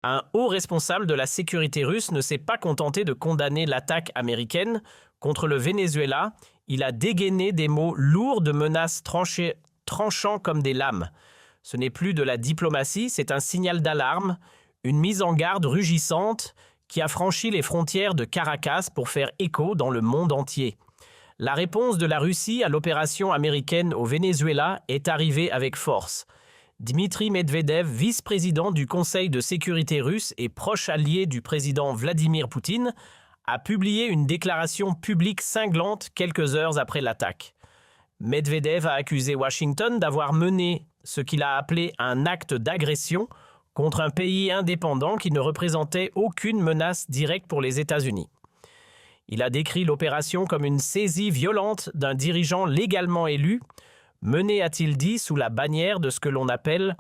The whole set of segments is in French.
Un haut responsable de la sécurité russe ne s'est pas contenté de condamner l'attaque américaine contre le Venezuela. Il a dégainé des mots lourds de menaces tranchants comme des lames. Ce n'est plus de la diplomatie, c'est un signal d'alarme, une mise en garde rugissante qui a franchi les frontières de Caracas pour faire écho dans le monde entier. La réponse de la Russie à l'opération américaine au Venezuela est arrivée avec force. Dmitri Medvedev, vice-président du Conseil de sécurité russe et proche allié du président Vladimir Poutine, a publié une déclaration publique cinglante quelques heures après l'attaque. Medvedev a accusé Washington d'avoir mené ce qu'il a appelé un acte d'agression contre un pays indépendant qui ne représentait aucune menace directe pour les États-Unis. Il a décrit l'opération comme une saisie violente d'un dirigeant légalement élu, menée, a-t-il dit, sous la bannière de ce que l'on appelle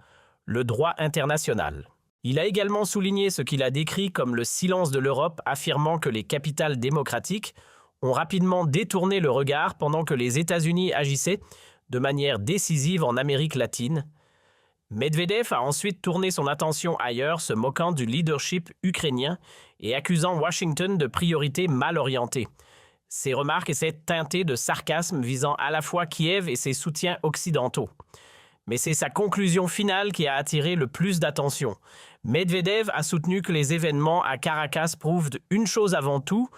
le droit international. Il a également souligné ce qu'il a décrit comme le silence de l'Europe, affirmant que les capitales démocratiques ont rapidement détourné le regard pendant que les États-Unis agissaient de manière décisive en Amérique latine. Medvedev a ensuite tourné son attention ailleurs, se moquant du leadership ukrainien et accusant Washington de priorités mal orientées. Ses remarques étaient teintées de sarcasme visant à la fois Kiev et ses soutiens occidentaux. Mais c'est sa conclusion finale qui a attiré le plus d'attention. Medvedev a soutenu que les événements à Caracas prouvent une chose avant tout,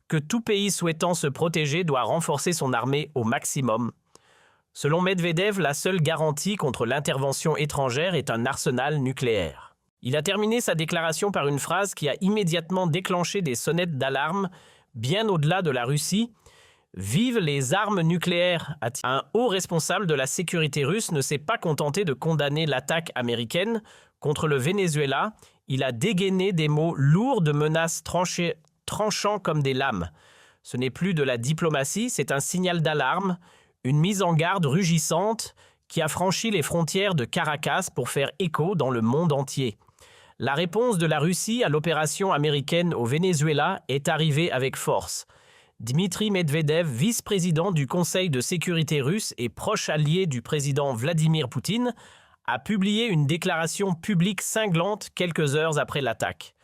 que tout pays souhaitant se protéger doit renforcer son armée au maximum. Selon Medvedev, la seule garantie contre l'intervention étrangère est un arsenal nucléaire. Il a terminé sa déclaration par une phrase qui a immédiatement déclenché des sonnettes d'alarme bien au-delà de la Russie. Vive les armes nucléaires! Un haut responsable de la sécurité russe ne s'est pas contenté de condamner l'attaque américaine contre le Venezuela. Il a dégainé des mots lourds de menaces tranchants comme des lames. Ce n'est plus de la diplomatie, c'est un signal d'alarme, une mise en garde rugissante qui a franchi les frontières de Caracas pour faire écho dans le monde entier. La réponse de la Russie à l'opération américaine au Venezuela est arrivée avec force. Dmitri Medvedev, vice-président du Conseil de sécurité russe et proche allié du président Vladimir Poutine, a publié une déclaration publique cinglante quelques heures après l'attaque.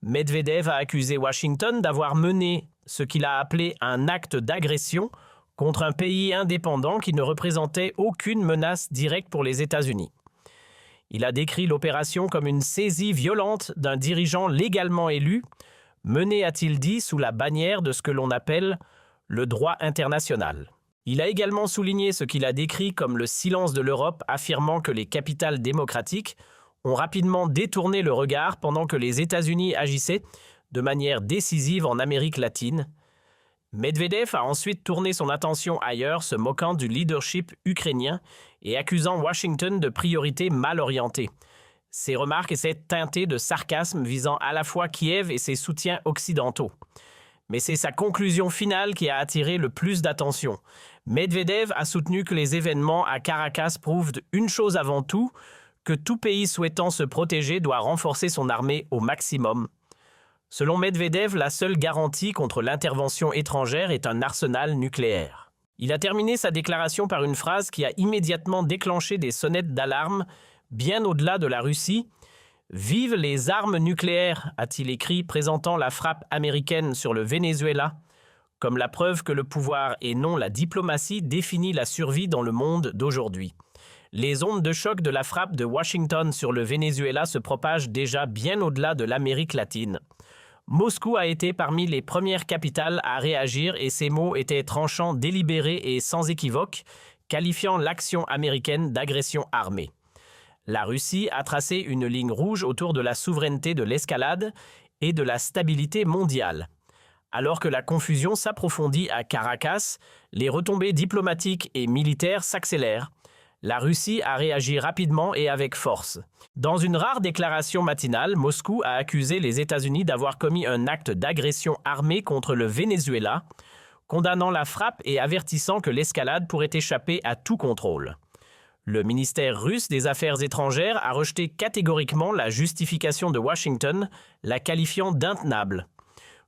Medvedev a accusé Washington d'avoir mené ce qu'il a appelé un acte d'agression contre un pays indépendant qui ne représentait aucune menace directe pour les États-Unis. Il a décrit l'opération comme une saisie violente d'un dirigeant légalement élu, menée, a-t-il dit, sous la bannière de ce que l'on appelle le droit international. Il a également souligné ce qu'il a décrit comme le silence de l'Europe, affirmant que les capitales démocratiques ont rapidement détourné le regard pendant que les États-Unis agissaient de manière décisive en Amérique latine. Medvedev a ensuite tourné son attention ailleurs, se moquant du leadership ukrainien et accusant Washington de priorités mal orientées. Ses remarques étaient teintées de sarcasme visant à la fois Kiev et ses soutiens occidentaux. Mais c'est sa conclusion finale qui a attiré le plus d'attention. Medvedev a soutenu que les événements à Caracas prouvent une chose avant tout, que tout pays souhaitant se protéger doit renforcer son armée au maximum. Selon Medvedev, la seule garantie contre l'intervention étrangère est un arsenal nucléaire. Il a terminé sa déclaration par une phrase qui a immédiatement déclenché des sonnettes d'alarme bien au-delà de la Russie. « Vive les armes nucléaires !» a-t-il écrit, présentant la frappe américaine sur le Venezuela comme la preuve que le pouvoir et non la diplomatie définit la survie dans le monde d'aujourd'hui. Les ondes de choc de la frappe de Washington sur le Venezuela se propagent déjà bien au-delà de l'Amérique latine. Moscou a été parmi les premières capitales à réagir et ses mots étaient tranchants, délibérés et sans équivoque, qualifiant l'action américaine d'agression armée. La Russie a tracé une ligne rouge autour de la souveraineté de l'escalade et de la stabilité mondiale. Alors que la confusion s'approfondit à Caracas, les retombées diplomatiques et militaires s'accélèrent. La Russie a réagi rapidement et avec force. Dans une rare déclaration matinale, Moscou a accusé les États-Unis d'avoir commis un acte d'agression armée contre le Venezuela, condamnant la frappe et avertissant que l'escalade pourrait échapper à tout contrôle. Le ministère russe des Affaires étrangères a rejeté catégoriquement la justification de Washington, la qualifiant d'intenable.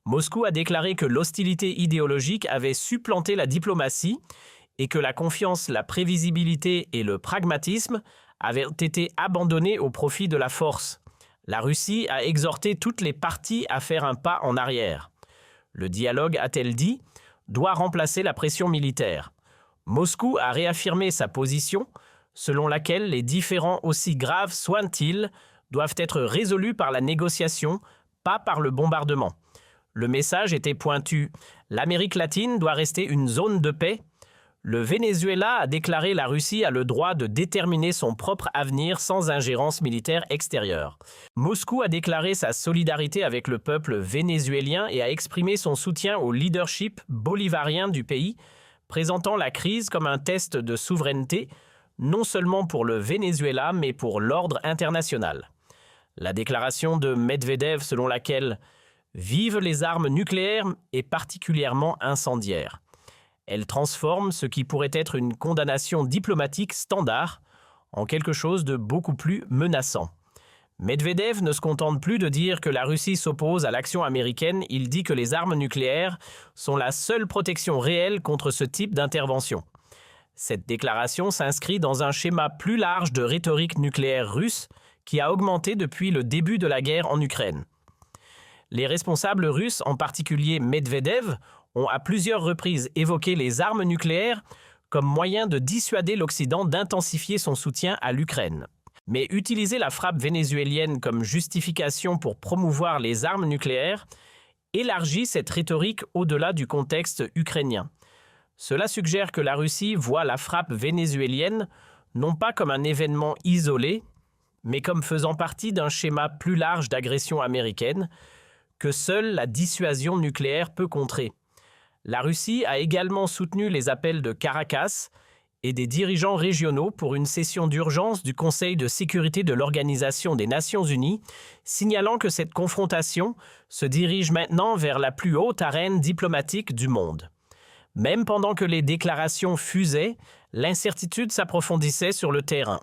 Moscou a déclaré que l'hostilité idéologique avait supplanté la diplomatie et que la confiance, la prévisibilité et le pragmatisme avaient été abandonnés au profit de la force. La Russie a exhorté toutes les parties à faire un pas en arrière. Le dialogue, a-t-elle dit, doit remplacer la pression militaire. Moscou a réaffirmé sa position, selon laquelle les différends, aussi graves soient-ils, doivent être résolus par la négociation, pas par le bombardement. Le message était pointu. L'Amérique latine doit rester une zone de paix. Le Venezuela a déclaré la Russie a le droit de déterminer son propre avenir sans ingérence militaire extérieure. Moscou a déclaré sa solidarité avec le peuple vénézuélien et a exprimé son soutien au leadership bolivarien du pays, présentant la crise comme un test de souveraineté, non seulement pour le Venezuela, mais pour l'ordre international. La déclaration de Medvedev selon laquelle « Vive les armes nucléaires » est particulièrement incendiaire. Elle transforme ce qui pourrait être une condamnation diplomatique standard en quelque chose de beaucoup plus menaçant. Medvedev ne se contente plus de dire que la Russie s'oppose à l'action américaine, il dit que les armes nucléaires sont la seule protection réelle contre ce type d'intervention. Cette déclaration s'inscrit dans un schéma plus large de rhétorique nucléaire russe qui a augmenté depuis le début de la guerre en Ukraine. Les responsables russes, en particulier Medvedev, ont à plusieurs reprises évoqué les armes nucléaires comme moyen de dissuader l'Occident d'intensifier son soutien à l'Ukraine. Mais utiliser la frappe vénézuélienne comme justification pour promouvoir les armes nucléaires élargit cette rhétorique au-delà du contexte ukrainien. Cela suggère que la Russie voit la frappe vénézuélienne non pas comme un événement isolé, mais comme faisant partie d'un schéma plus large d'agression américaine que seule la dissuasion nucléaire peut contrer. La Russie a également soutenu les appels de Caracas et des dirigeants régionaux pour une session d'urgence du Conseil de sécurité de l'Organisation des Nations Unies, signalant que cette confrontation se dirige maintenant vers la plus haute arène diplomatique du monde. Même pendant que les déclarations fusaient, l'incertitude s'approfondissait sur le terrain.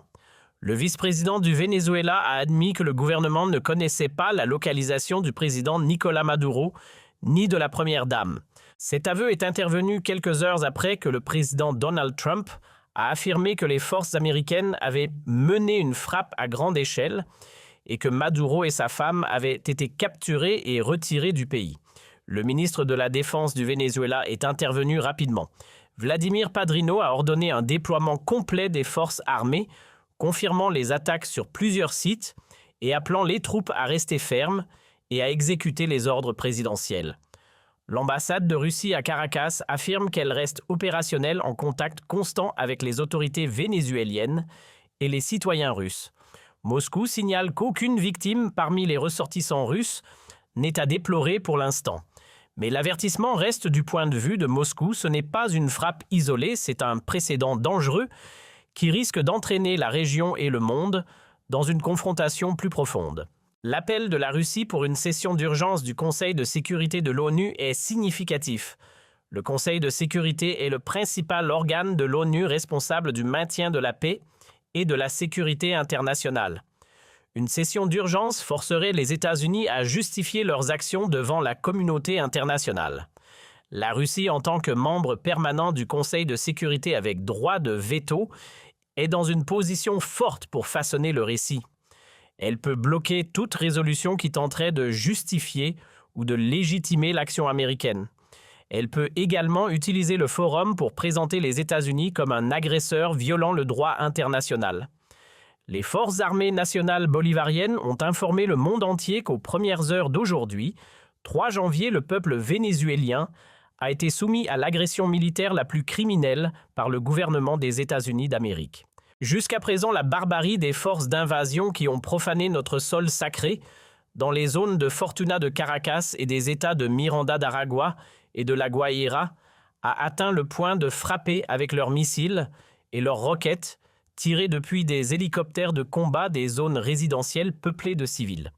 Le vice-président du Venezuela a admis que le gouvernement ne connaissait pas la localisation du président Nicolás Maduro ni de la première dame. Cet aveu est intervenu quelques heures après que le président Donald Trump a affirmé que les forces américaines avaient mené une frappe à grande échelle et que Maduro et sa femme avaient été capturés et retirés du pays. Le ministre de la Défense du Venezuela est intervenu rapidement. Vladimir Padrino a ordonné un déploiement complet des forces armées, confirmant les attaques sur plusieurs sites et appelant les troupes à rester fermes et à exécuter les ordres présidentiels. L'ambassade de Russie à Caracas affirme qu'elle reste opérationnelle en contact constant avec les autorités vénézuéliennes et les citoyens russes. Moscou signale qu'aucune victime parmi les ressortissants russes n'est à déplorer pour l'instant. Mais l'avertissement reste du point de vue de Moscou, ce n'est pas une frappe isolée, c'est un précédent dangereux qui risque d'entraîner la région et le monde dans une confrontation plus profonde. L'appel de la Russie pour une session d'urgence du Conseil de sécurité de l'ONU est significatif. Le Conseil de sécurité est le principal organe de l'ONU responsable du maintien de la paix et de la sécurité internationale. Une session d'urgence forcerait les États-Unis à justifier leurs actions devant la communauté internationale. La Russie, en tant que membre permanent du Conseil de sécurité avec droit de veto, est dans une position forte pour façonner le récit. Elle peut bloquer toute résolution qui tenterait de justifier ou de légitimer l'action américaine. Elle peut également utiliser le forum pour présenter les États-Unis comme un agresseur violant le droit international. Les forces armées nationales bolivariennes ont informé le monde entier qu'aux premières heures d'aujourd'hui, 3 janvier, le peuple vénézuélien a été soumis à l'agression militaire la plus criminelle par le gouvernement des États-Unis d'Amérique. Jusqu'à présent, la barbarie des forces d'invasion qui ont profané notre sol sacré dans les zones de Fortuna de Caracas et des États de Miranda d'Aragua et de La Guaira a atteint le point de frapper avec leurs missiles et leurs roquettes tirées depuis des hélicoptères de combat des zones résidentielles peuplées de civils.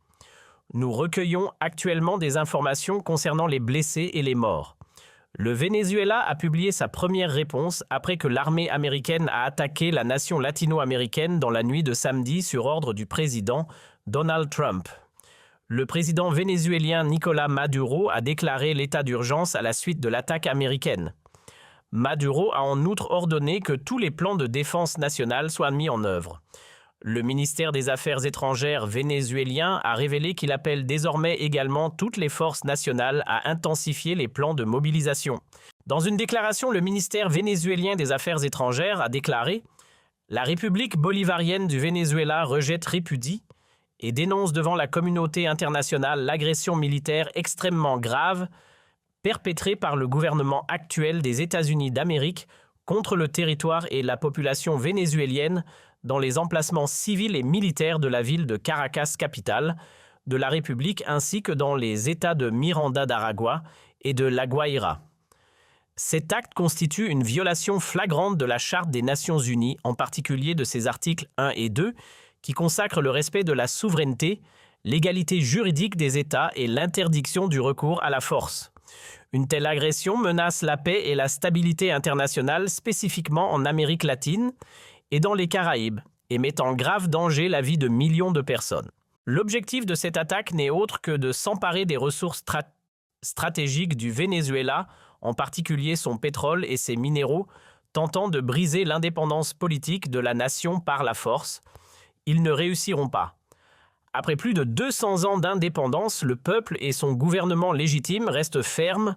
Nous recueillons actuellement des informations concernant les blessés et les morts. Le Venezuela a publié sa première réponse après que l'armée américaine a attaqué la nation latino-américaine dans la nuit de samedi sur ordre du président Donald Trump. Le président vénézuélien Nicolás Maduro a déclaré l'état d'urgence à la suite de l'attaque américaine. Maduro a en outre ordonné que tous les plans de défense nationale soient mis en œuvre. Le ministère des Affaires étrangères vénézuélien a révélé qu'il appelle désormais également toutes les forces nationales à intensifier les plans de mobilisation. Dans une déclaration, le ministère vénézuélien des Affaires étrangères a déclaré « La République bolivarienne du Venezuela rejette, répudie et dénonce devant la communauté internationale l'agression militaire extrêmement grave perpétrée par le gouvernement actuel des États-Unis d'Amérique contre le territoire et la population vénézuélienne dans les emplacements civils et militaires de la ville de Caracas, capitale de la République, ainsi que dans les États de Miranda d'Aragua et de La Guaira. Cet acte constitue une violation flagrante de la Charte des Nations Unies, en particulier de ses articles 1 et 2, qui consacrent le respect de la souveraineté, l'égalité juridique des États et l'interdiction du recours à la force. Une telle agression menace la paix et la stabilité internationale, spécifiquement en Amérique latine et dans les Caraïbes, et met en grave danger la vie de millions de personnes. L'objectif de cette attaque n'est autre que de s'emparer des ressources stratégiques du Venezuela, en particulier son pétrole et ses minéraux, tentant de briser l'indépendance politique de la nation par la force. Ils ne réussiront pas. Après plus de 200 ans d'indépendance, le peuple et son gouvernement légitime restent fermes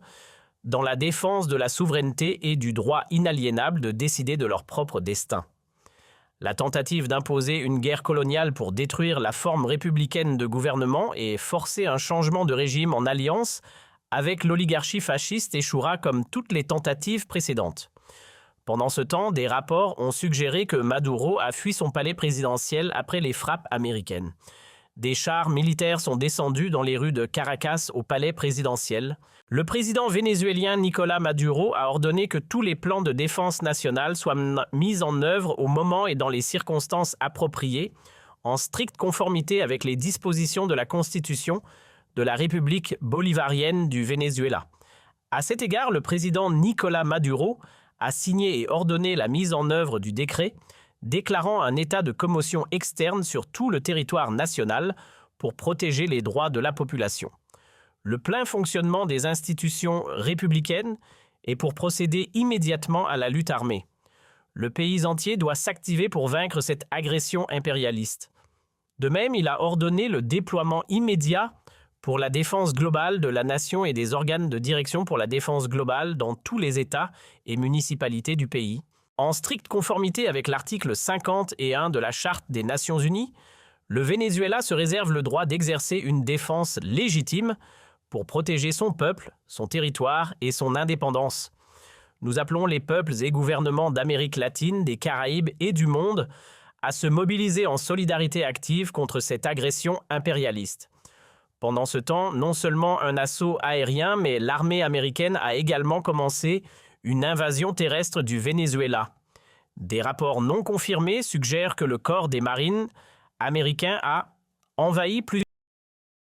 dans la défense de la souveraineté et du droit inaliénable de décider de leur propre destin. La tentative d'imposer une guerre coloniale pour détruire la forme républicaine de gouvernement et forcer un changement de régime en alliance avec l'oligarchie fasciste échouera comme toutes les tentatives précédentes. Pendant ce temps, des rapports ont suggéré que Maduro a fui son palais présidentiel après les frappes américaines. Des chars militaires sont descendus dans les rues de Caracas au palais présidentiel. Le président vénézuélien Nicolás Maduro a ordonné que tous les plans de défense nationale soient mis en œuvre au moment et dans les circonstances appropriées, en stricte conformité avec les dispositions de la Constitution de la République bolivarienne du Venezuela. À cet égard, le président Nicolás Maduro a signé et ordonné la mise en œuvre du décret déclarant un état de commotion externe sur tout le territoire national pour protéger les droits de la population. Le plein fonctionnement des institutions républicaines est pour procéder immédiatement à la lutte armée. Le pays entier doit s'activer pour vaincre cette agression impérialiste. De même, il a ordonné le déploiement immédiat pour la défense globale de la nation et des organes de direction pour la défense globale dans tous les États et municipalités du pays. En stricte conformité avec l'article 51 de la Charte des Nations Unies, le Venezuela se réserve le droit d'exercer une défense légitime pour protéger son peuple, son territoire et son indépendance. Nous appelons les peuples et gouvernements d'Amérique latine, des Caraïbes et du monde à se mobiliser en solidarité active contre cette agression impérialiste. Pendant ce temps, non seulement un assaut aérien, mais l'armée américaine a également commencé une invasion terrestre du Venezuela. Des rapports non confirmés suggèrent que le corps des marines américains a envahi plusieurs